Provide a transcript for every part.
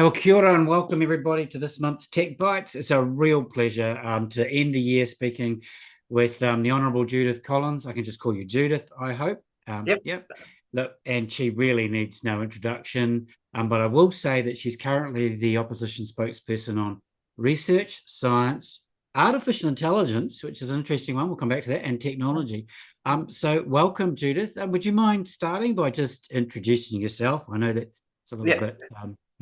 Well, kia ora and welcome everybody to this month's Techbytes. It's a real pleasure to end the year speaking with the Honourable Judith Collins. I can just call you Judith, I hope. Yep. Look, and she really needs no introduction, but I will say that she's currently the opposition spokesperson on research, science, artificial intelligence, which is an interesting one. We'll come back to that, and technology. So welcome, Judith. Would you mind starting by just introducing yourself? I know that it's a little bit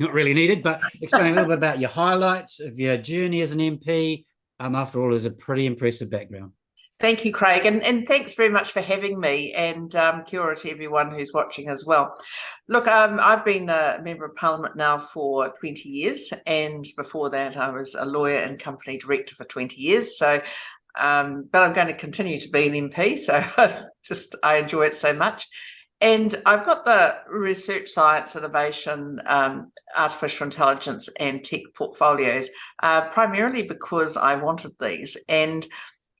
not really needed, but explain a little bit about your highlights of your journey as an MP. After all, is a pretty impressive background. Thank you, Craig, and thanks very much for having me, and kia ora to everyone who's watching as well. Look, I've been a Member of Parliament now for 20 years, and before that I was a lawyer and company director for 20 years. So, but I'm going to continue to be an MP, so I enjoy it so much. And I've got the research, science, innovation, artificial intelligence and tech portfolios, primarily because I wanted these. And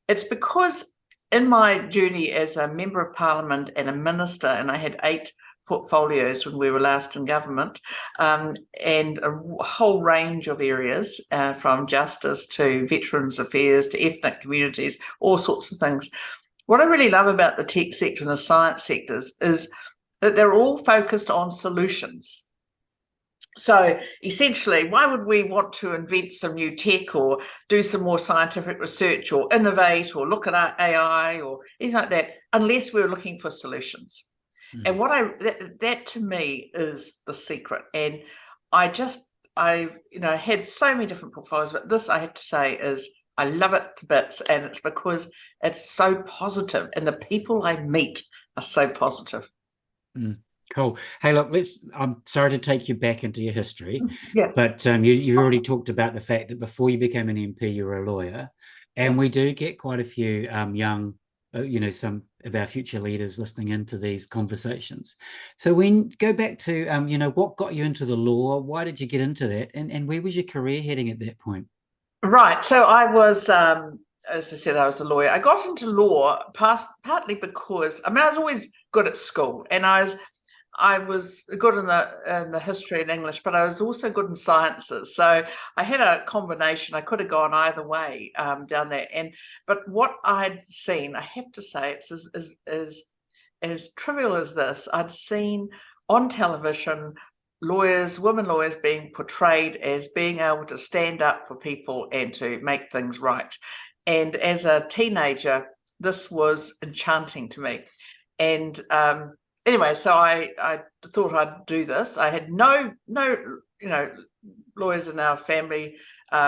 it's because in my journey as a Member of Parliament and a minister, and I had 8 portfolios when we were last in government, and a whole range of areas, from justice to veterans affairs to ethnic communities, all sorts of things. What I really love about the tech sector and the science sectors is that they're all focused on solutions. So essentially, why would we want to invent some new tech or do some more scientific research or innovate or look at our AI or anything like that, unless we're looking for solutions? And that to me is the secret. And I've had so many different portfolios, but this, I have to say, is I love it to bits, and it's because it's so positive, and the people I meet are so positive. Cool. Hey, look, I'm sorry to take you back into your history, Yeah. but you already talked about the fact that before you became an MP, you were a lawyer, and we do get quite a few young, some of our future leaders listening into these conversations. So go back to, what got you into the law? Why did you get into that? And where was your career heading at that point? Right. So I was, as I said, I was a lawyer. I got into law partly because, I was always good at school, and I was good in the history and English, but I was also good in sciences. So I had a combination. I could have gone either way down there. But what I'd seen, I have to say, it's as trivial as this. I'd seen on television women lawyers being portrayed as being able to stand up for people and to make things right. And as a teenager, this was enchanting to me. And anyway, so I thought I'd do this. I had no lawyers in our family,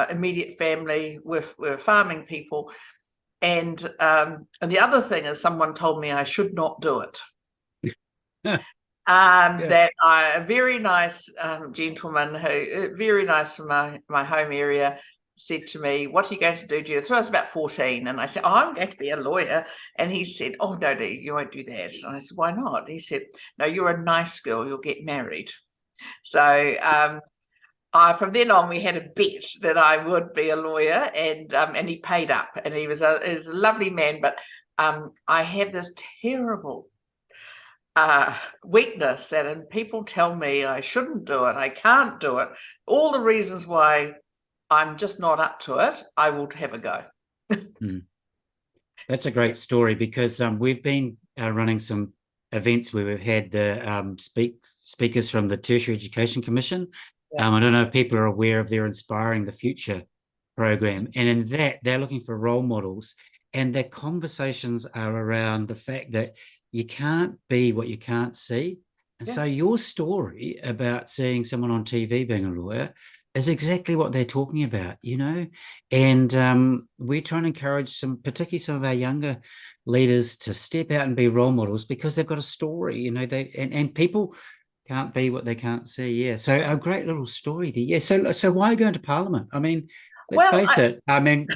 immediate family. We're farming people. And the other thing is, someone told me I should not do it. That a very nice gentleman who, very nice from my home area, said to me, "What are you going to do, Judith?" So I was about 14, and I said, "Oh, I'm going to be a lawyer." And he said, "Oh, no, you won't do that." And I said, "Why not?" He said, "No, you're a nice girl, you'll get married." So from then on, we had a bet that I would be a lawyer, and he paid up, and he was a lovely man. But I had this terrible weakness that, and people tell me I shouldn't do it, I can't do it, all the reasons why I'm just not up to it, I will have a go. That's a great story, because we've been running some events where we've had the speakers from the Tertiary Education Commission. I don't know if people are aware of their Inspiring the Future program, and in that they're looking for role models, and their conversations are around the fact that you can't be what you can't see. And so your story about seeing someone on TV being a lawyer is exactly what they're talking about, and we're trying to encourage particularly some of our younger leaders to step out and be role models, because they've got a story, and people can't be what they can't see. So a great little story there. So why go into Parliament? Let's face it,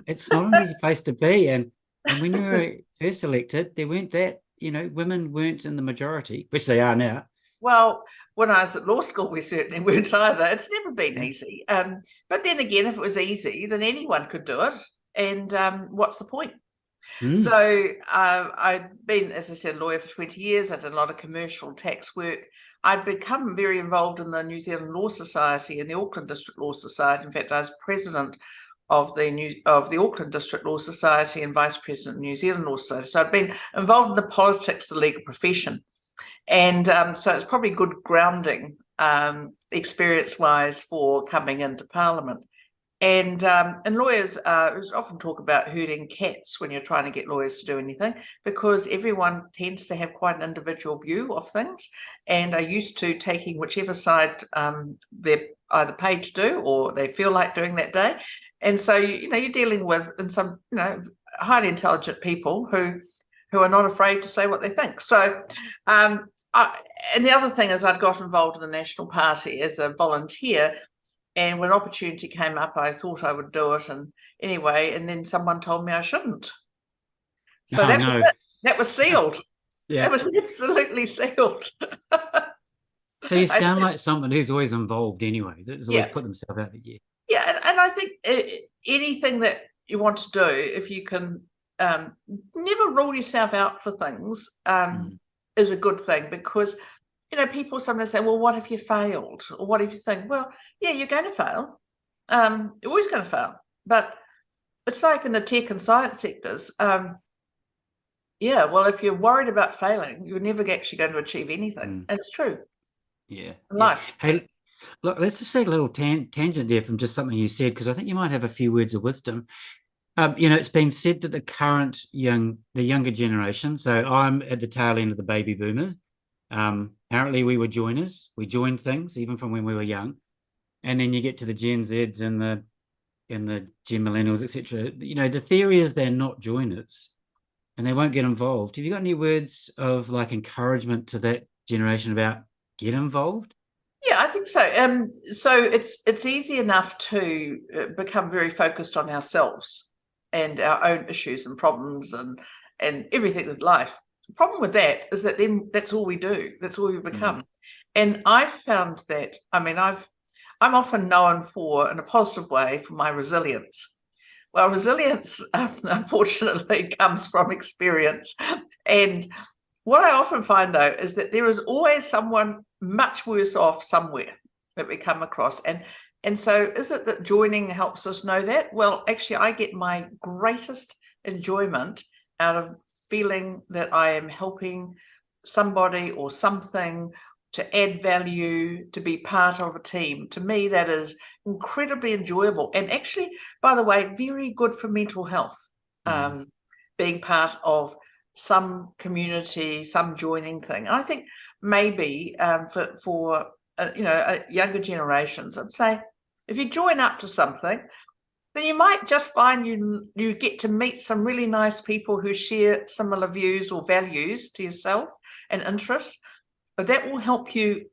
it's not an easy place to be, and when you were first elected, there weren't that, women weren't in the majority, which they are now. Well, when I was at law school, we certainly weren't either. It's never been easy. But then again, if it was easy, then anyone could do it. And what's the point? So I'd been, as I said, a lawyer for 20 years. I did a lot of commercial tax work. I'd become very involved in the New Zealand Law Society and the Auckland District Law Society. In fact, I was president of the Auckland District Law Society and vice president of the New Zealand Law Society. So I'd been involved in the politics of the legal profession. And so it's probably good grounding experience-wise for coming into Parliament. And lawyers often talk about herding cats when you're trying to get lawyers to do anything, because everyone tends to have quite an individual view of things and are used to taking whichever side they're either paid to do or they feel like doing that day. And so, you're dealing with some, highly intelligent people who are not afraid to say what they think. So, and the other thing is I'd got involved in the National Party as a volunteer. And when opportunity came up, I thought I would do it. And anyway, and then someone told me I shouldn't. So was it. That was sealed. Yeah. That was absolutely sealed. So you sound like someone who's always involved anyway. That's always put themselves out there. Yeah, and I think anything that you want to do, if you can never rule yourself out for things, is a good thing, because people sometimes say, well, what if you failed? Or what if you think, well, yeah, you're going to fail. You're always going to fail. But it's like in the tech and science sectors. Well, if you're worried about failing, you're never actually going to achieve anything. And it's true. Yeah. In life. Hey, look, let's just take a little tangent there from just something you said, because I think you might have a few words of wisdom. It's been said that the younger generation, so I'm at the tail end of the baby boomers. Apparently we were joiners. We joined things even from when we were young, and then you get to the Gen Zs and the Gen Millennials, etc. The theory is they're not joiners, and they won't get involved. Have you got any words of encouragement to that generation about get involved? Yeah, I think so. So it's easy enough to become very focused on ourselves and our own issues and problems and everything in life. The problem with that is that then that's all we do. That's all we become. And I've found that, I'm often known for, in a positive way, for my resilience. Well, resilience, unfortunately, comes from experience. And what I often find, though, is that there is always someone much worse off somewhere that we come across. And so is it that joining helps us know that? Well, actually, I get my greatest enjoyment out of feeling that I am helping somebody or something to add value, to be part of a team. To me, that is incredibly enjoyable. And actually, by the way, very good for mental health, being part of some community, some joining thing. And I think maybe for younger generations, I'd say if you join up to something, then you might just find you get to meet some really nice people who share similar views or values to yourself and interests. But that will help you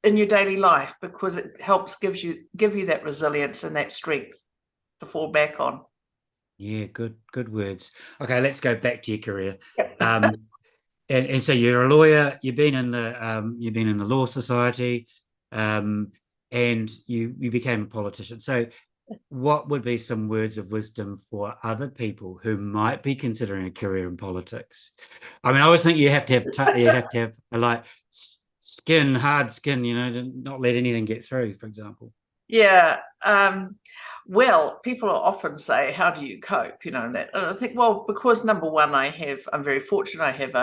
in your daily life, because it helps give you that resilience and that strength to fall back on. Yeah, good words. Okay, let's go back to your career. And so you're a lawyer. You've been in the Law Society, and you became a politician. So, what would be some words of wisdom for other people who might be considering a career in politics? I always think you have to have hard skin, to not let anything get through, for example. Yeah. Well, people often say, how do you cope? And that. And I think, well, because number one, I'm very fortunate. I have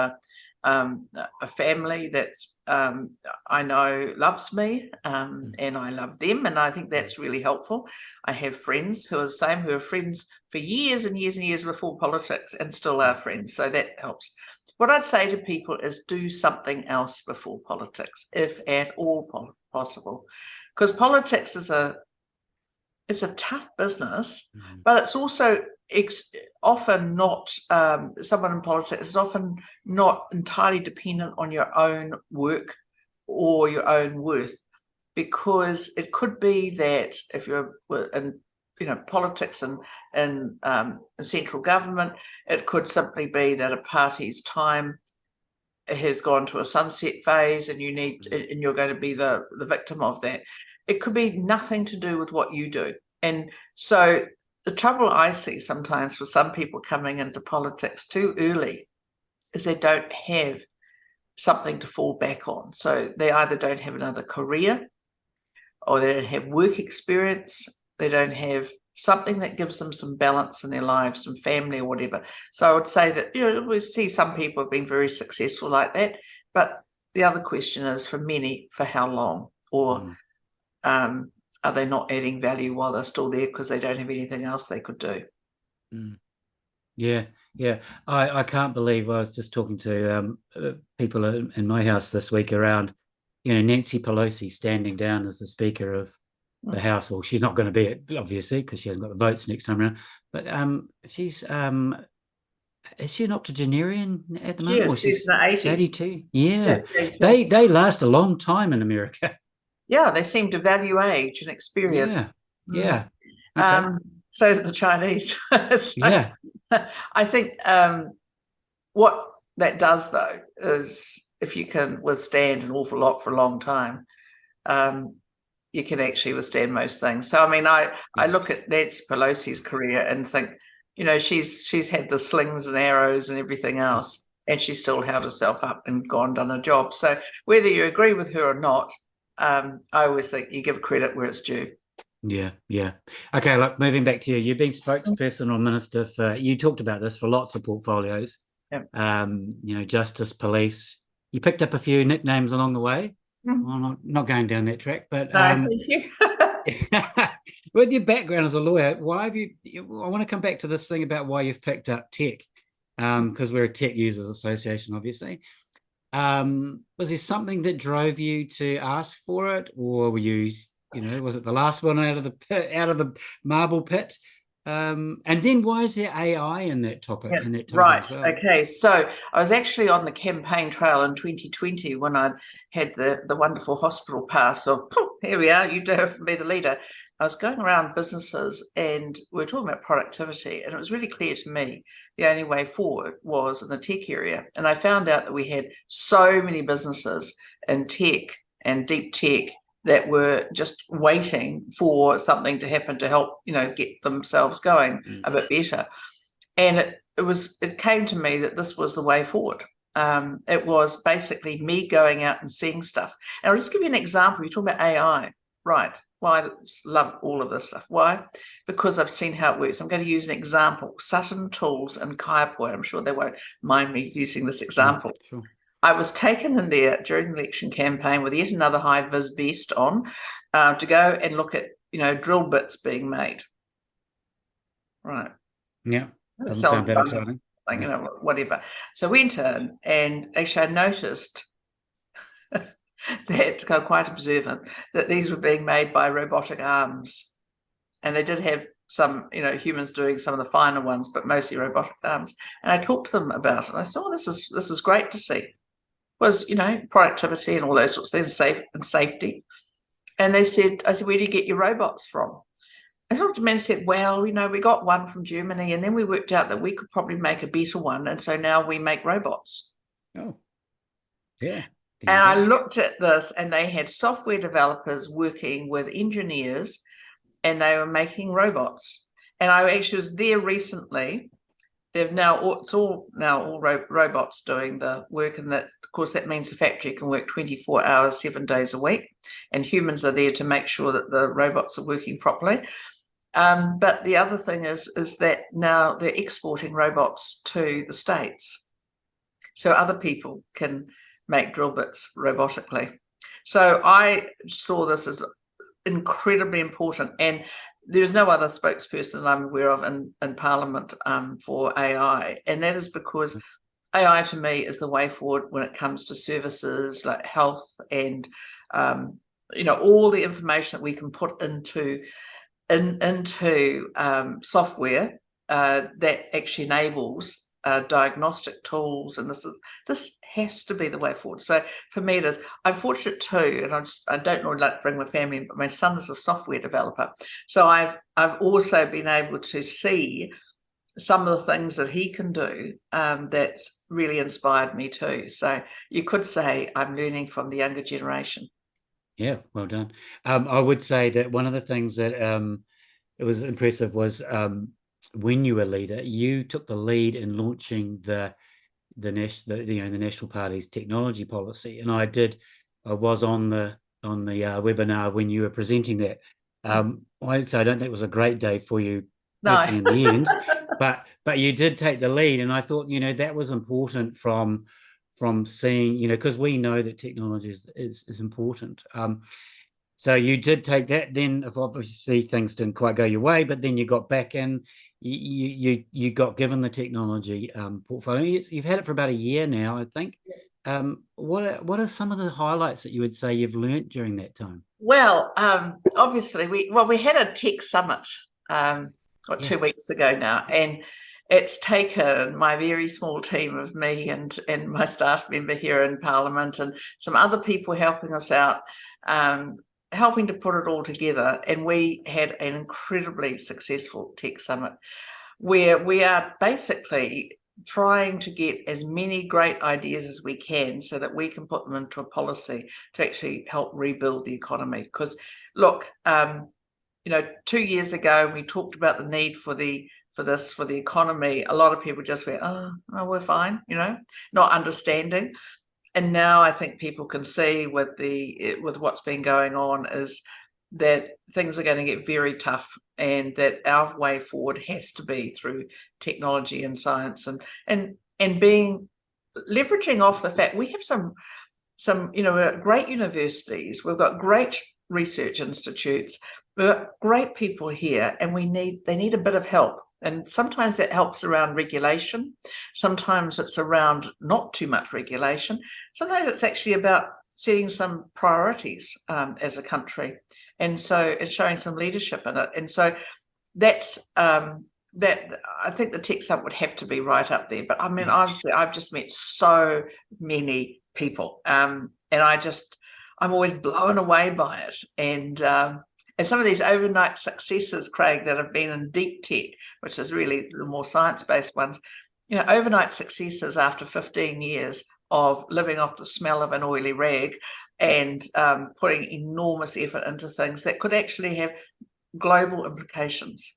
a family that's I know loves me, and I love them, and I think that's really helpful. I have friends who are the same, who are friends for years and years and years before politics and still are friends, so that helps. What I'd say to people is do something else before politics, if at all possible, because politics is it's a tough business, but it's also often not, someone in politics is often not entirely dependent on your own work or your own worth, because it could be that if you're in politics and central government, it could simply be that a party's time has gone to a sunset phase and you're going to be the victim of that. It could be nothing to do with what you do. And so the trouble I see sometimes for some people coming into politics too early is they don't have something to fall back on. So they either don't have another career, or they don't have work experience, they don't have something that gives them some balance in their lives, some family or whatever. So I would say that, we see some people have been very successful like that, but the other question is, for many, for how long? Or are they not adding value while they're still there because they don't have anything else they could do? Yeah. I can't believe I was just talking to people in my house this week around, Nancy Pelosi standing down as the Speaker of the House. Well, she's not going to be it, obviously, because she hasn't got the votes next time around. But she's is she an octogenarian at the moment? Yes, she's in the 80s. 82. Yeah. Yes, they last a long time in America. Yeah, they seem to value age and experience. Yeah. Okay. So do the Chinese. Yeah. I think what that does, though, is if you can withstand an awful lot for a long time, you can actually withstand most things. So, I mean, I look at Nancy Pelosi's career and think, she's had the slings and arrows and everything else, and she still held herself up and gone done a job. So whether you agree with her or not, I always think you give credit where it's due. Yeah. Okay, look, moving back to you. You've been spokesperson or minister for, you talked about this, for lots of portfolios. Yep. Justice, police. You picked up a few nicknames along the way. Well, not going down that track, but thank you. with your background as a lawyer, why have you? I want to come back to this thing about why you've picked up tech, because we're a tech users association, obviously. Was there something that drove you to ask for it, or were you, was it the last one out of the marble pit? And then why is there AI in that topic? Right. As well? Okay. So I was actually on the campaign trail in 2020 when I had the wonderful hospital pass of, here we are, you do have to be the leader. I was going around businesses and we were talking about productivity, and it was really clear to me the only way forward was in the tech area. And I found out that we had so many businesses in tech and deep tech that were just waiting for something to happen to help, get themselves going a bit better. And it came to me that this was the way forward. It was basically me going out and seeing stuff. And I'll just give you an example. You talk about AI, right? Well, I love all of this stuff. Why? Because I've seen how it works. I'm going to use an example. Sutton Tools and Kaiapoi. I'm sure they won't mind me using this example. Sure. I was taken in there during the election campaign with yet another high-vis vest on to go and look at, drill bits being made. Right. Yeah. Doesn't sound that exciting. Whatever. So we went in, and actually I noticed that, quite observant, that these were being made by robotic arms. And they did have some, humans doing some of the finer ones, but mostly robotic arms. And I talked to them about it. I said, this is great to see. Was, productivity and all those sorts of things, and safety. And I said, where do you get your robots from? I talked to them and said, well, we got one from Germany, and then we worked out that we could probably make a better one. And so now we make robots. Oh, yeah. And I looked at this, and they had software developers working with engineers, and they were making robots. And I actually was there recently. It's all robots doing the work, and that, of course, that means the factory can work 24 hours, 7 days a week, and humans are there to make sure that the robots are working properly. But the other thing is that now they're exporting robots to the States, so other people can make drill bits robotically. So I saw this as incredibly important, and there's no other spokesperson I'm aware of in Parliament for AI, and that is because AI to me is the way forward when it comes to services like health and all the information that we can put into software that actually enables diagnostic tools, and this has to be the way forward. So for me, it is. I'm fortunate too, and I don't normally like to bring my family in, but my son is a software developer, so I've also been able to see some of the things that he can do that's really inspired me too. So you could say I'm learning from the younger generation. Yeah, well done. I would say that one of the things that it was impressive was when you were leader, you took the lead in launching the the National Party's technology policy, and I was on the webinar when you were presenting that. So I don't think it was a great day for you personally in the end, but you did take the lead, and I thought that was important from seeing because we know that technology is important. So you did take that. Then, if obviously things didn't quite go your way, but then you got back in. You got given the technology portfolio. You've had it for about a year now, I think. What are some of the highlights that you would say you've learnt during that time? Well, obviously we had a tech summit 2 weeks ago now, and it's taken my very small team of me and my staff member here in Parliament and some other people helping us out, helping to put it all together. And we had an incredibly successful tech summit where we are basically trying to get as many great ideas as we can so that we can put them into a policy to actually help rebuild the economy. Because look, 2 years ago we talked about the need for the economy. A lot of people just went, oh, we're fine, not understanding. And now I think people can see with what's been going on is that things are going to get very tough, and that our way forward has to be through technology and science and leveraging off the fact we have some great universities, we've got great research institutes, we've got great people here, and they need a bit of help. And sometimes that helps around regulation. Sometimes it's around not too much regulation. Sometimes it's actually about setting some priorities as a country. And so it's showing some leadership in it. And so that's that I think the tech summit would have to be right up there. But I mean, honestly, I've just met so many people, and I'm always blown away by it. And some of these overnight successes, Craig, that have been in deep tech, which is really the more science-based ones, overnight successes after 15 years of living off the smell of an oily rag and putting enormous effort into things that could actually have global implications.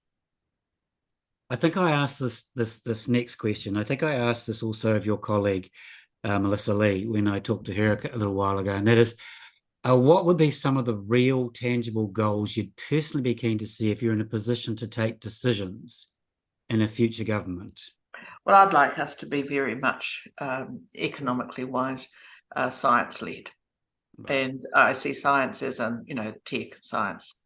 I think I asked this next question. I think I asked this also of your colleague, Melissa Lee, when I talked to her a little while ago, and that is, what would be some of the real tangible goals you'd personally be keen to see if you're in a position to take decisions in a future government? Well, I'd like us to be very much economically wise, science-led. Right. And I see science as tech science,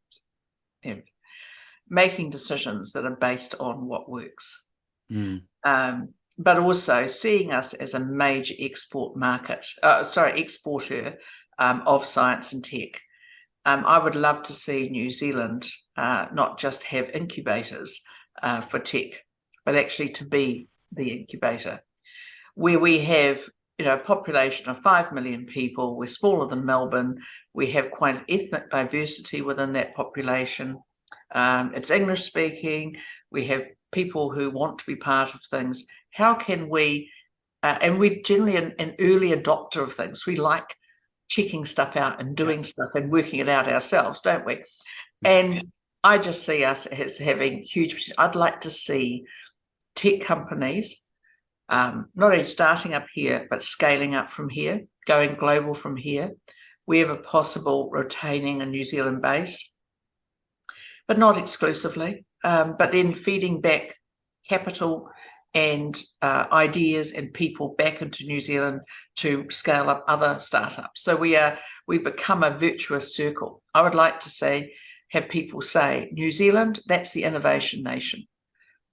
making decisions that are based on what works. But also seeing us as a major exporter of science and tech. I would love to see New Zealand not just have incubators for tech, but actually to be the incubator, where we have a population of 5 million people. We're smaller than Melbourne. We have quite an ethnic diversity within that population. It's English speaking. We have people who want to be part of things. How can we, and we're generally an early adopter of things. We like checking stuff out and doing stuff and working it out ourselves, don't we? And I just see us as having huge, I'd like to see tech companies not only starting up here, but scaling up from here, going global from here, wherever possible, retaining a New Zealand base, but not exclusively, but then feeding back capital and ideas and people back into New Zealand to scale up other startups. So we become a virtuous circle. I would like to have people say, New Zealand, that's the innovation nation.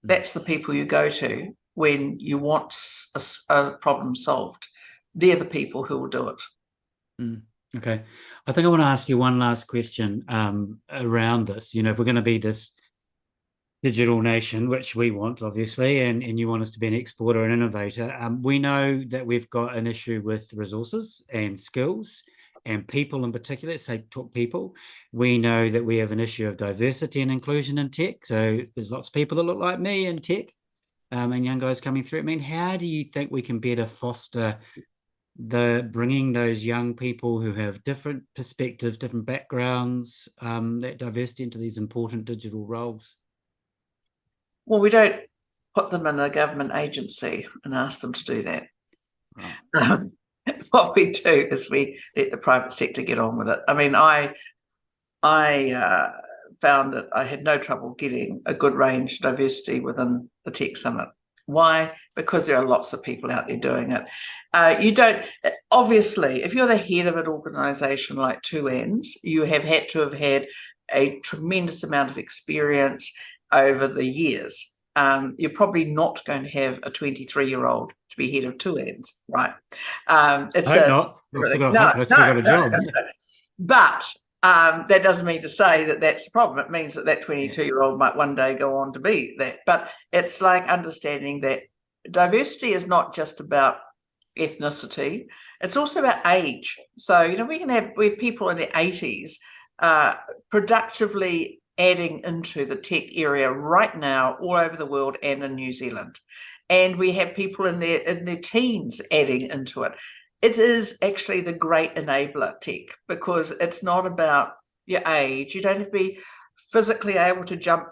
That's the people you go to when you want a problem solved. They're the people who will do it. Okay. I think I want to ask you one last question around this. If we're going to be this digital nation, which we want, obviously, and you want us to be an exporter and innovator, we know that we've got an issue with resources and skills and people in particular. Say talk people. We know that we have an issue of diversity and inclusion in tech. So there's lots of people that look like me in tech, and young guys coming through. I mean, how do you think we can better foster bringing those young people who have different perspectives, different backgrounds, that diversity into these important digital roles? Well, we don't put them in a government agency and ask them to do that. Right. What we do is we let the private sector get on with it. I mean, I found that I had no trouble getting a good range diversity within the Tech Summit. Why? Because there are lots of people out there doing it. You don't, obviously, if you're the head of an organization like 2Ns, you have had to have had a tremendous amount of experience over the years. You're probably not going to have a 23-year-old to be head of 2Ns, right? It's I hope not. I've still got a job. But that doesn't mean to say that that's the problem. It means that 22-year-old might one day go on to be that. But it's like understanding that diversity is not just about ethnicity. It's also about age. So, we have people in their 80s productively adding into the tech area right now all over the world and in New Zealand. And we have people in their teens adding into it. It is actually the great enabler, tech, because it's not about your age. You don't have to be physically able to jump,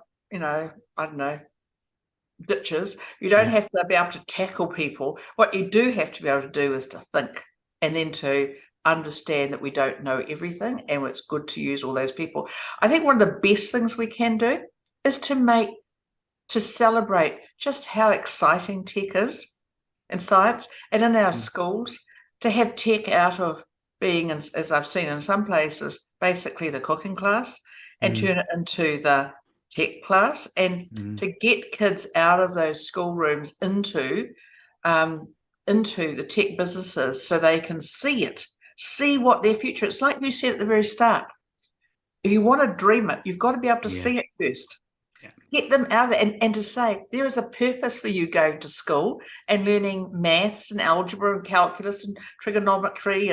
ditches. You don't have to be able to tackle people. What you do have to be able to do is to think, and then to understand that we don't know everything, and it's good to use all those people. I think one of the best things we can do is to celebrate just how exciting tech is in science and in our schools. To have tech out of being, as I've seen in some places, basically the cooking class, and turn it into the tech class, and to get kids out of those schoolrooms into the tech businesses so they can see what their future. It's like you said at the very start. If you want to dream it, you've got to be able to see it first. Get them out of there and to say there is a purpose for you going to school and learning maths and algebra and calculus and trigonometry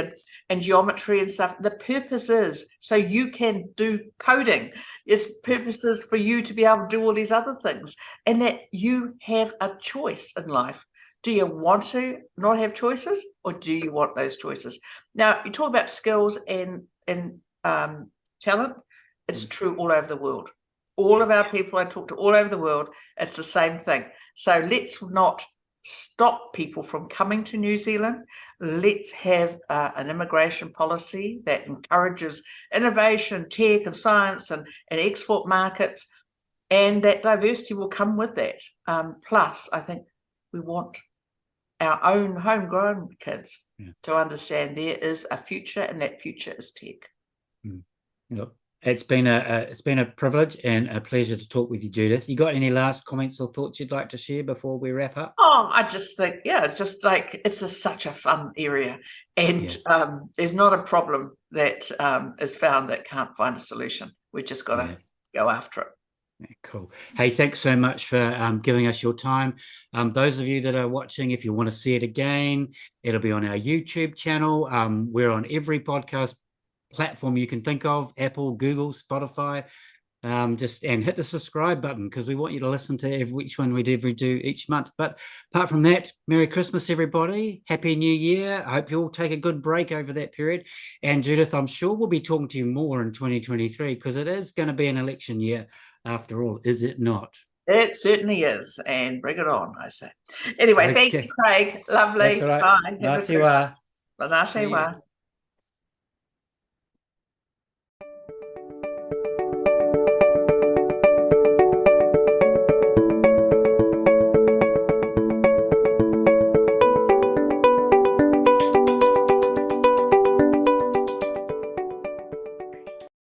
and geometry and stuff. The purpose is so you can do coding. Its purpose is for you to be able to do all these other things, and that you have a choice in life. Do you want to not have choices, or do you want those choices? Now, you talk about skills and talent. It's true all over the world. All of our people I talk to all over the world, it's the same thing. So let's not stop people from coming to New Zealand. Let's have an immigration policy that encourages innovation, tech and science and export markets, and that diversity will come with that. Plus, I think we want our own homegrown kids to understand there is a future, and that future is tech. Yep. It's been a privilege and a pleasure to talk with you, Judith. You got any last comments or thoughts you'd like to share before we wrap up? Oh, I just think, just like it's such a fun area, and there's not a problem that is found that can't find a solution. We just got to go after it. Yeah, cool. Hey, thanks so much for giving us your time. Those of you that are watching, if you want to see it again, it'll be on our YouTube channel. We're on every podcast platform you can think of: Apple, Google, Spotify. And hit the subscribe button, because we want you to listen to each one we do each month. But apart from that, Merry Christmas, everybody. Happy New Year. I hope you all take a good break over that period. And Judith, I'm sure we'll be talking to you more in 2023, because it is going to be an election year after all, is it not? It certainly is, and bring it on, I say. Anyway, thank you, Craig. Lovely. That's all right. Bye. Ngā te wā.